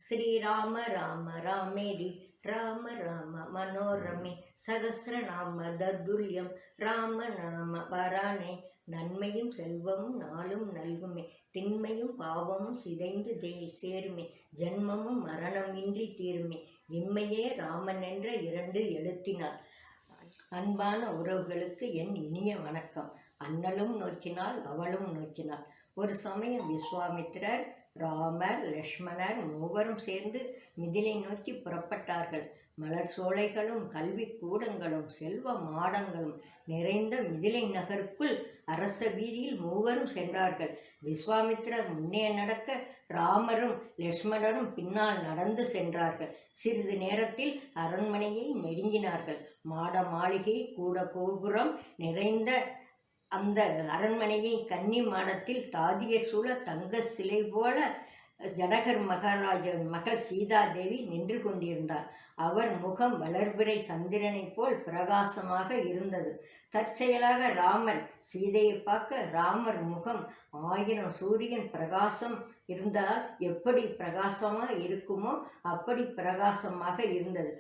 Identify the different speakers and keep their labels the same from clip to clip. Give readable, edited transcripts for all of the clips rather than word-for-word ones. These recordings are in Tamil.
Speaker 1: श्रीराम राम रामेदि राम राम मनोरमे சகஸ்ரநாம தத்துல்யம் ராம நாம வரானே. நன்மையும் செல்வமும் நாளும் நல்குமே, திண்மையும் பாவமும் சிதைந்து சேருமே, ஜென்மமும் மரணமின்றி தீருமே, இம்மையே ராமன் என்ற 2 எழுத்தினார். அன்பான உறவுகளுக்கு என் இனிய வணக்கம். அண்ணலும் நோக்கினாள், அவளும் நோக்கினாள். ஒரு சமயம் விஸ்வாமித்திரர், ராமர், லக்ஷ்மணர் மூவரும் சேர்ந்து மிதிலை நோக்கி புறப்பட்டார்கள். மலர் சோலைகளும் கல்வி கூடங்களும் செல்வ மாடங்களும் நிறைந்த மிதிலை நகருக்குள் அரச வீதியில் மூவரும் சென்றார்கள். விஸ்வாமித்திரர் முன்னே நடக்க, ராமரும் லக்ஷ்மணரும் பின்னால் நடந்து சென்றார்கள். சிறிது நேரத்தில் அரண்மனையை நெருங்கினார்கள். மாட மாளிகை கூட கோபுரம் நிறைந்த அந்த அரண்மனையை கன்னி மாடத்தில் தாதியர் சூழ தங்க சிலை போல ஜனகர் மகாராஜன் மகள் சீதாதேவி நின்று கொண்டிருந்தார். அவர் முகம் வளர்பிறை சந்திரனைப் போல் பிரகாசமாக இருந்தது. தற்செயலாக ராமர் சீதையை பார்க்க, ராமர் முகம் 1000 சூரியன் பிரகாசம் இருந்தால் எப்படி பிரகாசமாக இருக்குமோ அப்படி பிரகாசமாக இருந்தது.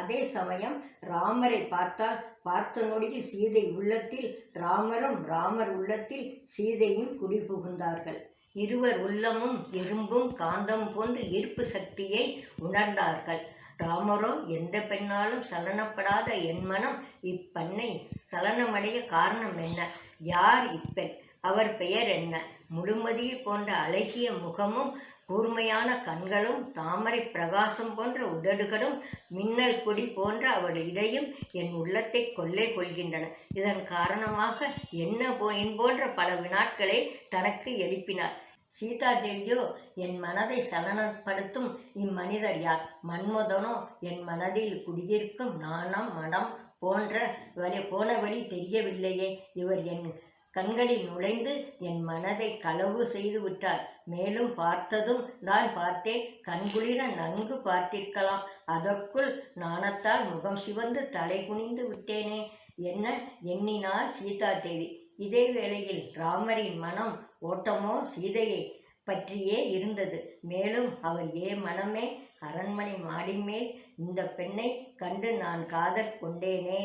Speaker 1: அதே சமயம் ராமரை பார்த்த நொடியில் சீதை உள்ளத்தில் ராமரும், ராமர் உள்ளத்தில் சீதையும் குடிபுகுந்தார்கள். இருவர் உள்ளமும் இரும்பும் காந்தம் போன்ற ஈர்ப்பு சக்தியை உணர்ந்தார்கள். ராமரோ, எந்த பெண்ணாலும் சலனப்படாத என் மனம் இப்பெண்ணை சலனமடைய காரணம் என்ன? யார் இப்பெண்? அவர் பெயர் என்ன? முழுமதியை போன்ற அழகிய முகமும் கூர்மையான கண்களும் தாமரை பிரகாசம் போன்ற உதடுகளும் மின்னல் கொடி போன்ற அவள் இடையும் என் உள்ளத்தை கொள்ளை கொள்கின்றன. இதன் காரணமாக என்ன போன்ற பல வினாட்களை தனக்கு எழுப்பினார். சீதாதேவியோ, என் மனதை சலனப்படுத்தும் இம்மனிதர் யார்? மன்மதனோ? என் மனதில் குடியிருக்கும் நாணம் மடம் போன வழி தெரியவில்லையே. இவர் என் கண்களில் நுழைந்து என் மனதை களவு செய்து விட்டார். மேலும் பார்த்ததும் தான் பார்த்தேன், கண்குளிர நன்கு பார்த்திருக்கலாம். அதற்குள் நாணத்தால் முகம் சிவந்து தலை குனிந்து விட்டேனே என்ன எண்ணினாள் சீதாதேவி. இதே வேளையில் ராமரின் மனம் ஓட்டமோ சீதையை பற்றியே இருந்தது. மேலும் அவர் மனமே, அரண்மனை மாடி மேல் இந்த பெண்ணை கண்டு நான் காதல் கொண்டேனே.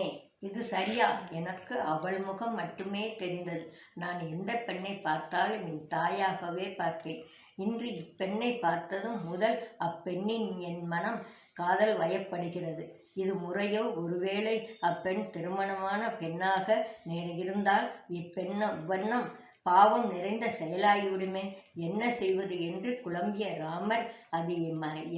Speaker 1: இது சரியா? எனக்கு அவள் முகம் மட்டுமே தெரிந்தது. நான் எந்த பெண்ணை பார்த்தாலும் என் தாயாகவே பார்ப்பேன். இன்று இப்பெண்ணை பார்த்ததும் முதல் அப்பெண்ணின் என் மனம் காதல் வயப்படுகிறது. இது முறையோ? ஒருவேளை அப்பெண் திருமணமான பெண்ணாக இருந்தால் இவ்வண்ணம் பாவம் நிறைந்த செயலாகிவிடுமே. என்ன செய்வது என்று குழம்பிய ராமர், அது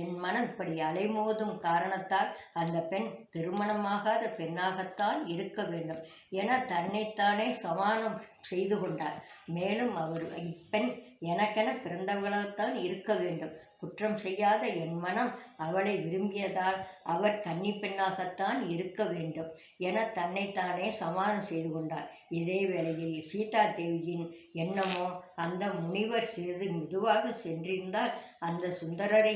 Speaker 1: என் மனம் இப்படி அலைமோதும் காரணத்தால் அந்த பெண் திருமணமாகாத பெண்ணாகத்தான் இருக்க வேண்டும் என தன்னைத்தானே சமாதானம் செய்து கொண்டார். மேலும் அவர் இப்பெண் எனக்கென பிறந்தவர்களாகத்தான் இருக்க வேண்டும். குற்றம் செய்யாத என் மனம் அவளை விரும்பியதால் அவர் கன்னி பெண்ணாகத்தான் இருக்க வேண்டும் என தன்னைத்தானே சமாதானம் செய்து கொண்டார். இதே வேளையில் சீதாதேவியின் எண்ணமோ, அந்த முனிவர் சிறிது மெதுவாக சென்றிருந்தால் அந்த சுந்தரரை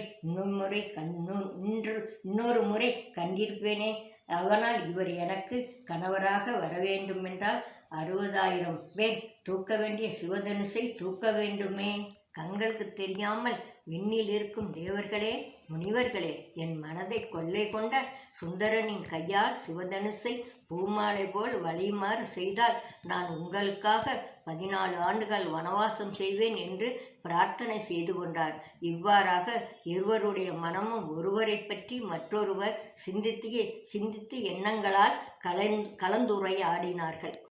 Speaker 1: இன்னொரு முறை கண்டிருப்பேனே. அதனால் இவர் எனக்கு கணவராக வர வேண்டுமென்றால் 60,000 பேர் தூக்க வேண்டிய சிவதனுசை தூக்க வேண்டுமே. கண்களுக்கு தெரியாமல் விண்ணில் இருக்கும் தேவர்களே, முனிவர்களே, என் மனதை கொள்ளை கொண்ட சுந்தரனின் கையால் சிவதனுசை பூமாலை போல் வழியுமாறு செய்தால் நான் உங்களுக்காக 14 ஆண்டுகள் வனவாசம் செய்வேன் என்று பிரார்த்தனை செய்து கொண்டார். இவ்வாறாக இருவருடைய மனமும் ஒருவரை பற்றி மற்றொருவர் சிந்தித்து எண்ணங்களால் கலந்துரையாடினார்கள்.